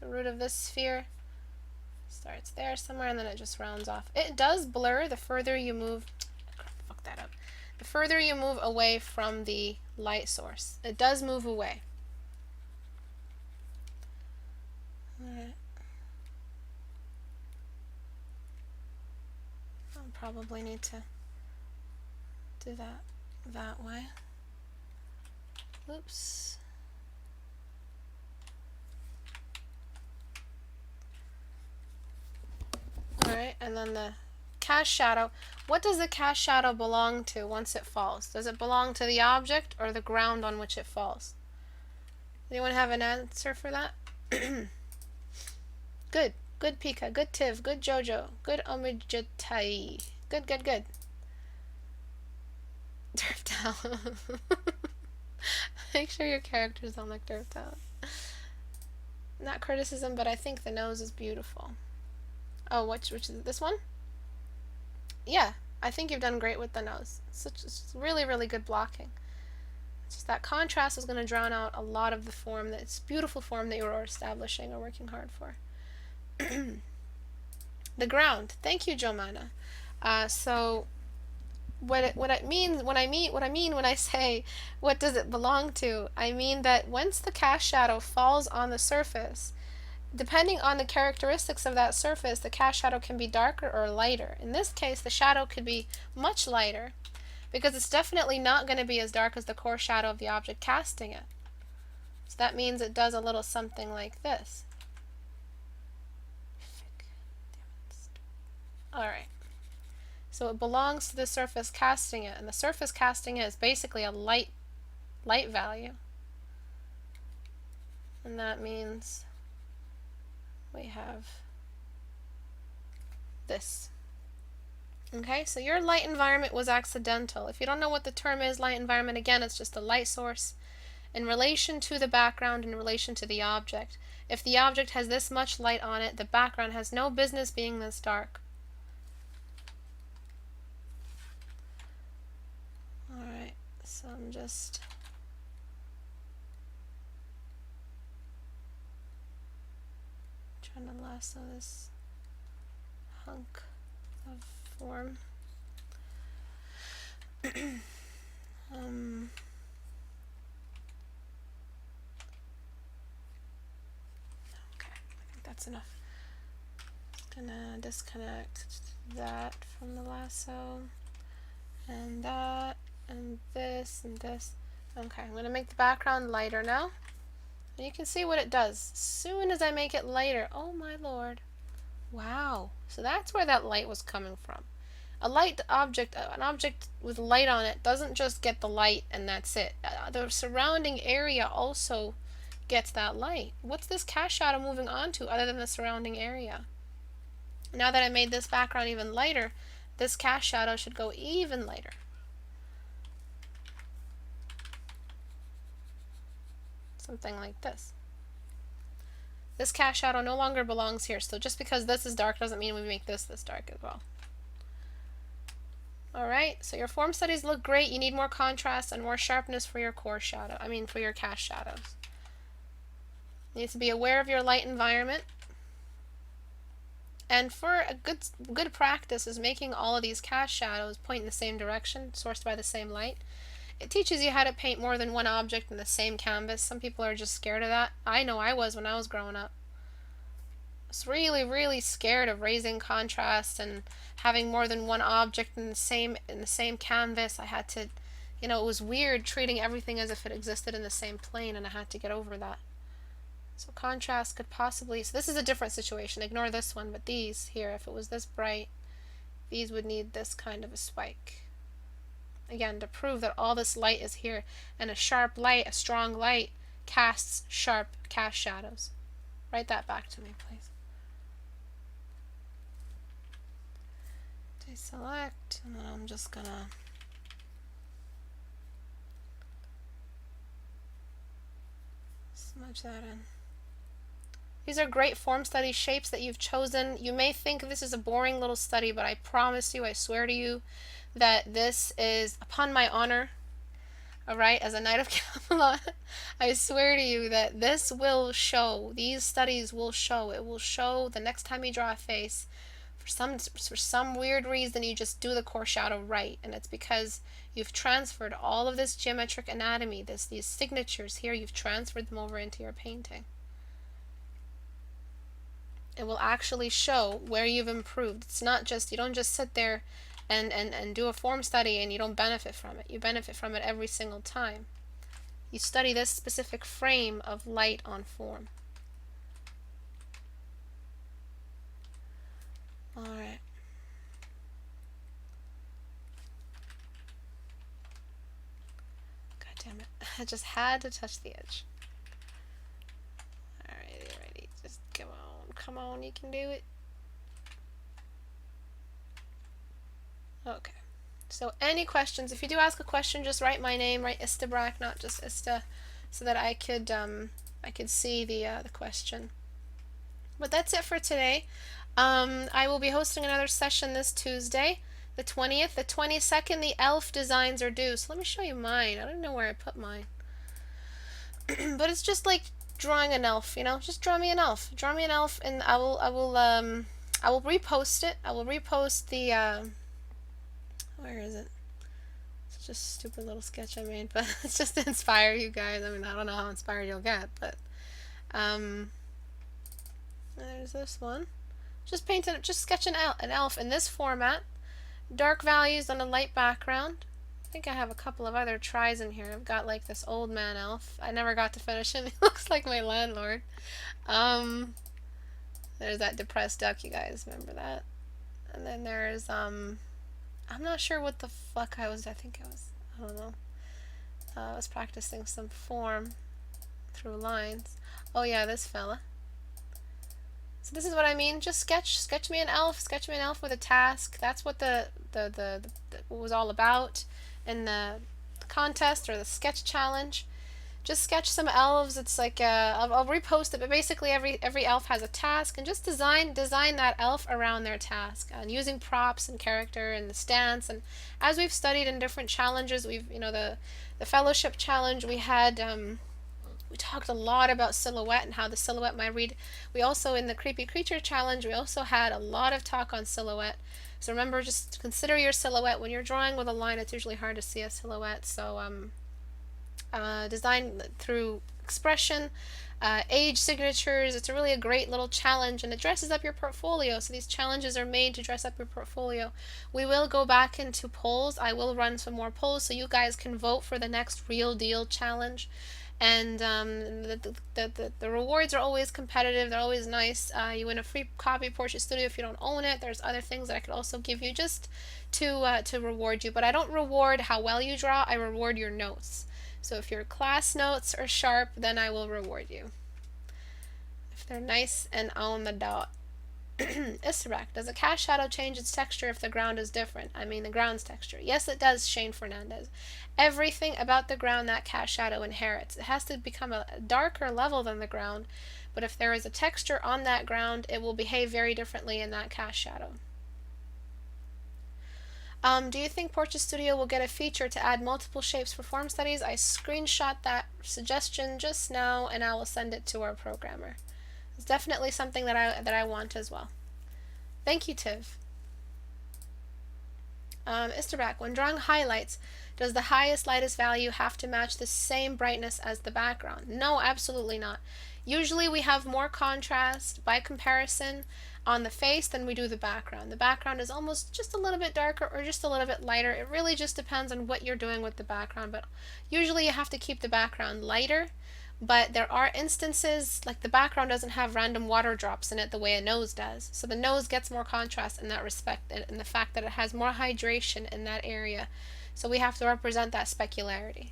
A: the root of this sphere starts there somewhere, and then it just rounds off. It does blur the further you move. Fuck that up. The further you move away from the light source, it does move away. Alright. probably need to do that way. Oops. Alright, and then the cast shadow. What does the cast shadow belong to once it falls? Does it belong to the object or the ground on which it falls? Anyone have an answer for that? Good. Good Pika. Good Tiv. Good Jojo. Good Omijitai. Good, good, good. Derp Town. Make sure your characters don't look Derp Town. Not criticism, but I think the nose is beautiful. Oh, which is it? This one? Yeah, I think you've done great with the nose. It's really, really good blocking. It's just that contrast is going to drown out a lot of the form, this beautiful form that you were establishing or working hard for. The ground. Thank you, Jomana. So what I mean when I say what does it belong to, I mean that once the cast shadow falls on the surface, depending on the characteristics of that surface, the cast shadow can be darker or lighter. In this case, the shadow could be much lighter because it's definitely not going to be as dark as the core shadow of the object casting it. So that means it does a little something like this. Alright. So it belongs to the surface casting it, and the surface casting it is basically a light value. And that means we have this. Okay, so your light environment was accidental. If you don't know what the term is, light environment, again, it's just a light source in relation to the background, in relation to the object. If the object has this much light on it, the background has no business being this dark. Alright, so I'm just trying to lasso this hunk of form. Okay, I think that's enough. Just gonna disconnect that from the lasso, and that, and this, and this. Okay, I'm gonna make the background lighter now. And you can see what it does. As soon as I make it lighter, oh my lord. Wow. So that's where that light was coming from. A light object, an object with light on it, doesn't just get the light and that's it. The surrounding area also gets that light. What's this cast shadow moving on to other than the surrounding area? Now that I made this background even lighter, this cast shadow should go even lighter. Something like this. This cast shadow no longer belongs here, so just because this is dark doesn't mean we make this dark as well. Alright, so your form studies look great. You need more contrast and more sharpness for your core shadow. For your cast shadows. You need to be aware of your light environment. And for a good practice is making all of these cast shadows point in the same direction, sourced by the same light. It teaches you how to paint more than one object in the same canvas. Some people are just scared of that. I know I was when I was growing up. I was really, really scared of raising contrast and having more than one object in the same canvas. I had to, it was weird treating everything as if it existed in the same plane, and I had to get over that. So contrast could possibly, so this is a different situation. Ignore this one, but these here, if it was this bright, these would need this kind of a spike. Again, to prove that all this light is here, and a sharp light, a strong light, casts sharp cast shadows. Write that back to me, please. Deselect, and then I'm just gonna smudge that in. These are great form study shapes that you've chosen. You may think this is a boring little study, but I promise you, I swear to you, that this is, upon my honor, alright, as a Knight of Camelot, I swear to you that this will show, these studies will show, it will show the next time you draw a face. For some weird reason, you just do the core shadow right, and it's because you've transferred all of this geometric anatomy, these signatures here, you've transferred them over into your painting. It will actually show where you've improved. It's not just, you don't just sit there and do a form study and you don't benefit from it. You benefit from it every single time. You study this specific frame of light on form. Alright. God damn it. I just had to touch the edge. Alrighty. Just come on. Come on, you can do it. Okay. So any questions? If you do ask a question, just write my name, write Istebrak, not just Ista, so that I could see the question. But that's it for today. I will be hosting another session this Tuesday, the 20th. The 22nd, the elf designs are due. So let me show you mine. I don't know where I put mine. But it's just like drawing an elf, you know? Just draw me an elf. Draw me an elf, and I will repost it. I will repost the where is it? It's just a stupid little sketch I made, but it's just to inspire you guys. I mean, I don't know how inspired you'll get, but there's this one. Just sketch an elf in this format. Dark values on a light background. I think I have a couple of other tries in here. I've got like this old man elf. I never got to finish him. He looks like my landlord. There's that depressed duck, you guys remember that? And then there's I'm not sure what the fuck I don't know. I was practicing some form through lines. Oh yeah, this fella. So this is what I mean. Just sketch me an elf with a task. That's what the what was all about in the contest or the sketch challenge. Just sketch some elves. It's like I'll repost it, but basically every elf has a task, and just design that elf around their task, and using props and character and the stance. And as we've studied in different challenges, we've the fellowship challenge we had. We talked a lot about silhouette and how the silhouette might read. We also, in the creepy creature challenge, we also had a lot of talk on silhouette. So remember, just consider your silhouette when you're drawing with a line. It's usually hard to see a silhouette. So design through expression, age signatures. It's really a great little challenge, and it dresses up your portfolio. So these challenges are made to dress up your portfolio. We will go back into polls. I will run some more polls so you guys can vote for the next real deal challenge. And the rewards are always competitive. They're always nice. You win a free copy of Portrait Studio if you don't own it. There's other things that I could also give you just to reward you. But I don't reward how well you draw. I reward your notes. So if your class notes are sharp, then I will reward you. If they're nice and on the dot. Istebrak, does a cast shadow change its texture if the ground is different? I mean the ground's texture. Yes, it does, Shane Fernandez. Everything about the ground that cast shadow inherits. It has to become a darker level than the ground, but if there is a texture on that ground, it will behave very differently in that cast shadow. Do you think Portrait Studio will get a feature to add multiple shapes for form studies? I screenshot that suggestion just now, and I will send it to our programmer. It's definitely something that I want as well. Thank you, Tiv. Istebrak, when drawing highlights, does the highest lightest value have to match the same brightness as the background? No, absolutely not. Usually we have more contrast by comparison on the face than we do the background. The background is almost just a little bit darker or just a little bit lighter. It really just depends on what you're doing with the background, but usually you have to keep the background lighter. But there are instances, like the background doesn't have random water drops in it the way a nose does. So the nose gets more contrast in that respect, and the fact that it has more hydration in that area. So we have to represent that specularity.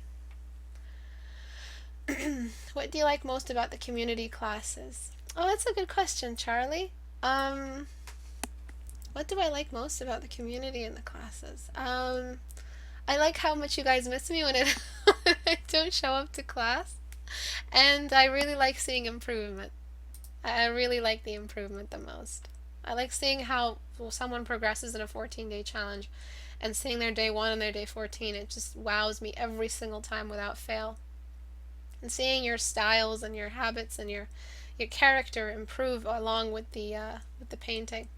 A: What do you like most about the community classes? Oh, that's a good question, Charlie. What do I like most about the community and the classes? I like how much you guys miss me when I don't show up to class. And I really like seeing improvement. I really like the improvement the most. I like seeing how someone progresses in a 14-day challenge and seeing their day 1 and their day 14. It just wows me every single time without fail. And seeing your styles and your habits and your character improve along with the painting.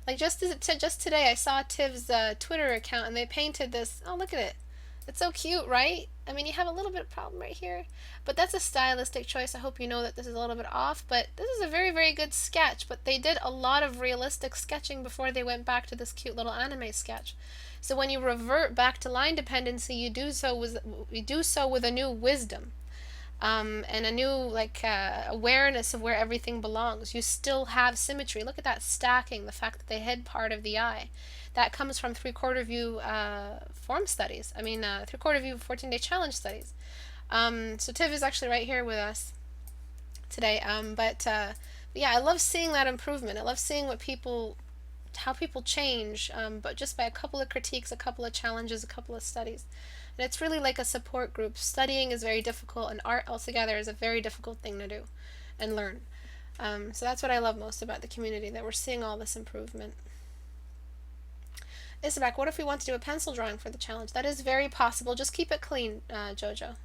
A: Like just today I saw Tiv's Twitter account, and they painted this. Oh, look at it. It's so cute, right? I mean, you have a little bit of problem right here, but that's a stylistic choice. I hope you know that this is a little bit off, but this is a very, very good sketch. But they did a lot of realistic sketching before they went back to this cute little anime sketch. So when you revert back to line dependency, you do so with a new wisdom, and a new awareness of where everything belongs. You still have symmetry. Look at that stacking, the fact that they hid part of the eye. That comes from three-quarter view form studies. I mean, three-quarter view 14-day challenge studies. So Tiv is actually right here with us today. But yeah, I love seeing that improvement. I love seeing how people change, but just by a couple of critiques, a couple of challenges, a couple of studies. And it's really like a support group. Studying is very difficult, and art altogether is a very difficult thing to do and learn. So that's what I love most about the community, that we're seeing all this improvement. Istebrak, what if we want to do a pencil drawing for the challenge? That is very possible. Just keep it clean, Jojo.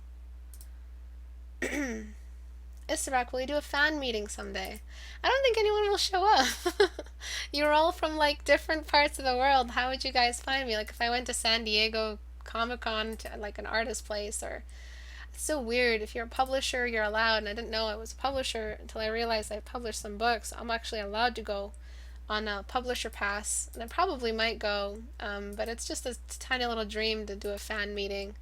A: Istebrak, will you do a fan meeting someday? I don't think anyone will show up. You're all from like different parts of the world. How would you guys find me? Like if I went to San Diego Comic-Con to like an artist place, or it's so weird. If you're a publisher, you're allowed, and I didn't know I was a publisher until I realized I published some books. I'm actually allowed to go on a publisher pass, and I probably might go, but it's just a tiny little dream to do a fan meeting.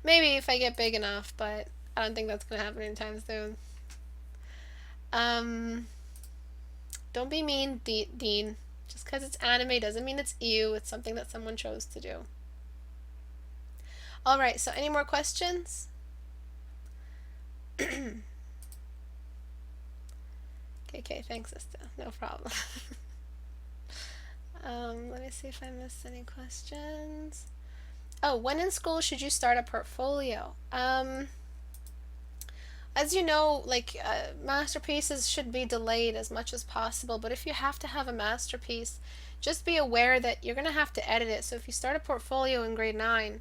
A: Maybe if I get big enough, but I don't think that's gonna happen anytime soon. Don't be mean, Dean. Just because it's anime doesn't mean it's you. It's something that someone chose to do. Alright, so any more questions? Okay, thanks, Ista. No problem. Let me see if I missed any questions. Oh, when in school should you start a portfolio? As you know, masterpieces should be delayed as much as possible, but if you have to have a masterpiece, just be aware that you're going to have to edit it. So if you start a portfolio in grade 9,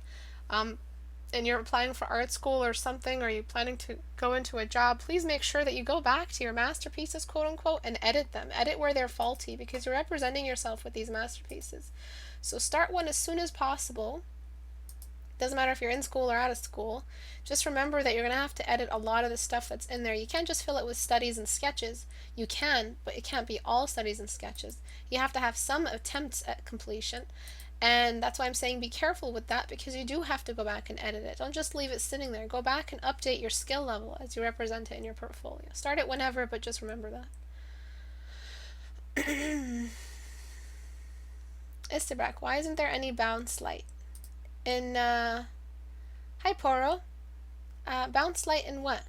A: and you're applying for art school or something, or you're planning to go into a job, please make sure that you go back to your masterpieces, quote unquote, and edit them. Edit where they're faulty, because you're representing yourself with these masterpieces. So start one as soon as possible. Doesn't matter if you're in school or out of school. Just remember that you're going to have to edit a lot of the stuff that's in there. You can't just fill it with studies and sketches. You can, but it can't be all studies and sketches. You have to have some attempts at completion. And that's why I'm saying be careful with that, because you do have to go back and edit it. Don't just leave it sitting there. Go back and update your skill level as you represent it in your portfolio. Start it whenever, but just remember that. Istebrak, why isn't there any bounce light? Hi Poro. Bounce light in what?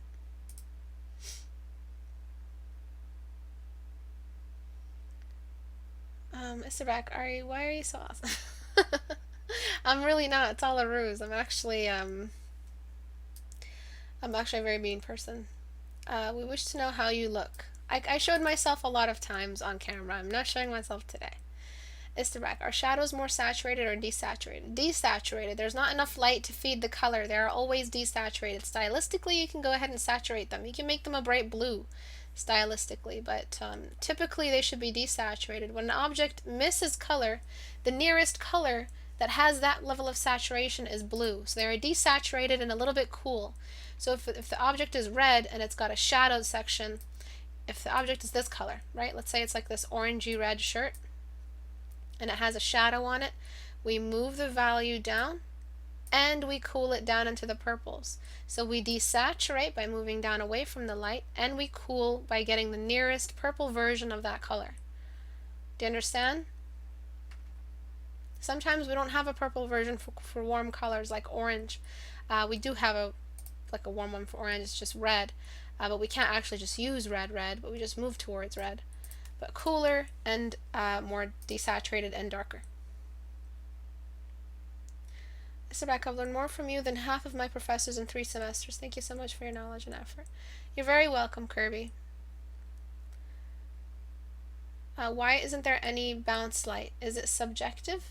A: Istebrak, why are you so awesome? I'm really not. It's all a ruse. I'm actually a very mean person. We wish to know how you look. I showed myself a lot of times on camera. I'm not showing myself today. Istebrak, are shadows more saturated or desaturated? Desaturated. There's not enough light to feed the color. They are always desaturated. Stylistically, you can go ahead and saturate them. You can make them a bright blue stylistically, but typically they should be desaturated. When an object misses color, the nearest color that has that level of saturation is blue. So they are desaturated and a little bit cool. So if the object is red and it's got a shadowed section, if the object is this color, right? Let's say it's like this orangey red shirt, and it has a shadow on it, we move the value down and we cool it down into the purples. So we desaturate by moving down away from the light, and we cool by getting the nearest purple version of that color. Do you understand? Sometimes we don't have a purple version for warm colors like orange. We do have a warm one for orange, it's just red, but we can't actually just use red, but we just move towards red. But cooler and more desaturated and darker. Istebrak, I've learned more from you than half of my professors in 3 semesters. Thank you so much for your knowledge and effort. You're very welcome, Kirby. Why isn't there any bounce light? Is it subjective?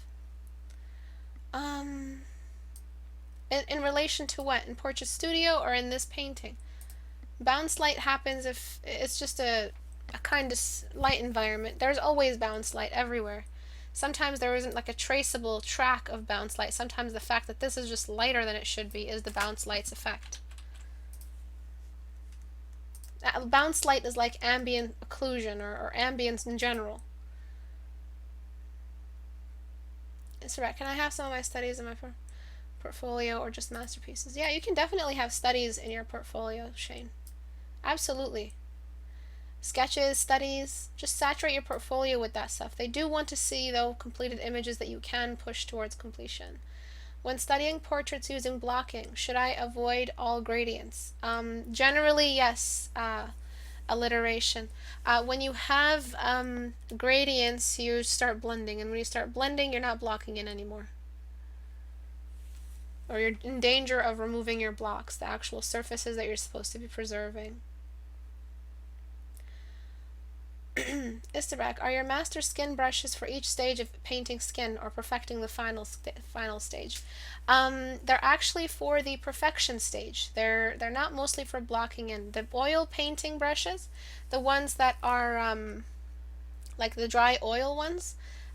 A: In relation to what? In Portrait Studio or in this painting? Bounce light happens if it's just a kind of light environment. There's always bounce light everywhere. Sometimes there isn't like a traceable track of bounce light. Sometimes the fact that this is just lighter than it should be is the bounce light's effect. Bounce light is like ambient occlusion or ambience in general. Istebrak, can I have some of my studies in my portfolio or just masterpieces? Yeah, you can definitely have studies in your portfolio, Shane. Absolutely. Sketches, studies, just saturate your portfolio with that stuff. They do want to see, though, completed images that you can push towards completion. When studying portraits using blocking, should I avoid all gradients? Generally, yes. Alliteration. When you have gradients, you start blending, and when you start blending, you're not blocking in anymore. Or you're in danger of removing your blocks, the actual surfaces that you're supposed to be preserving. Istebrak, are your master skin brushes for each stage of painting skin or perfecting the final stage? They're actually for the perfection stage. They're not mostly for blocking in. The oil painting brushes, the ones that are like the dry oil ones,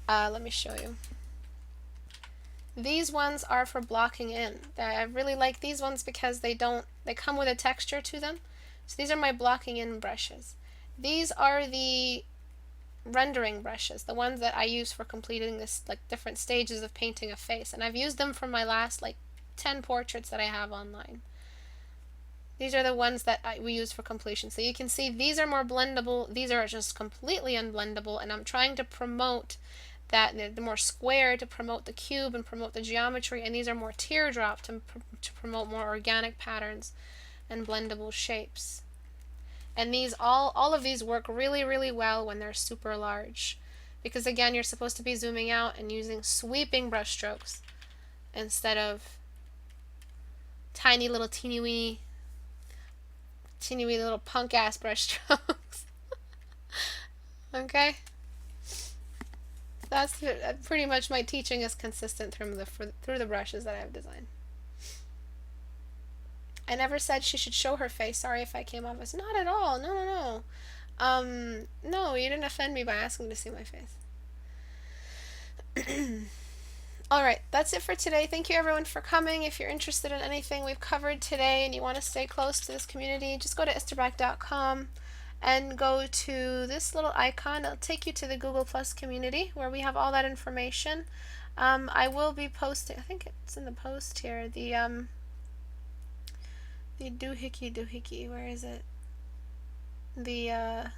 A: let me show you. These ones are for blocking in. I really like these ones because they come with a texture to them. So these are my blocking in brushes. These are the rendering brushes, the ones that I use for completing this like different stages of painting a face, and I've used them for my last like 10 portraits that I have online. These are the ones that we use for completion. So you can see these are more blendable, these are just completely unblendable, and I'm trying to promote that the more square to promote the cube and promote the geometry, and these are more teardrop to promote more organic patterns and blendable shapes. And these all of these work really, really well when they're super large, because again, you're supposed to be zooming out and using sweeping brush strokes instead of tiny little teeny weeny little punk ass brush strokes. Okay, that's pretty much my teaching is consistent through the brushes that I've designed. I never said she should show her face. Sorry if I came off as not at all. No. No, you didn't offend me by asking to see my face. Alright, that's it for today. Thank you everyone for coming. If you're interested in anything we've covered today and you want to stay close to this community, just go to istebrak.com and go to this little icon. It'll take you to the Google Plus community where we have all that information. I will be posting, I think it's in the post here, the doohickey, where is it? The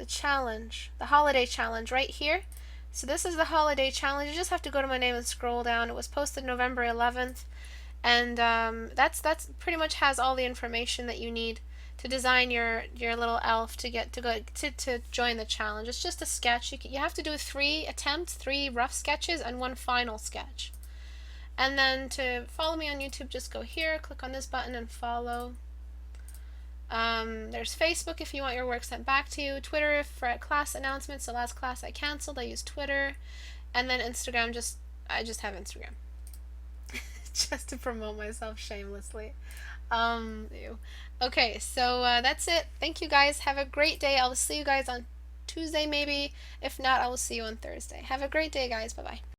A: challenge, the holiday challenge right here. So this is the holiday challenge. You just have to go to my name and scroll down. It was posted November 11th, and that's pretty much has all the information that you need to design your little elf to join the challenge. It's just a sketch. You have to do 3 attempts, 3 rough sketches, and 1 final sketch. And then to follow me on YouTube, just go here, click on this button and follow. There's Facebook if you want your work sent back to you. Twitter for class announcements. The last class I canceled, I used Twitter. And then Instagram, I just have Instagram. Just to promote myself shamelessly. Okay, so that's it. Thank you guys. Have a great day. I will see you guys on Tuesday maybe. If not, I will see you on Thursday. Have a great day, guys. Bye-bye.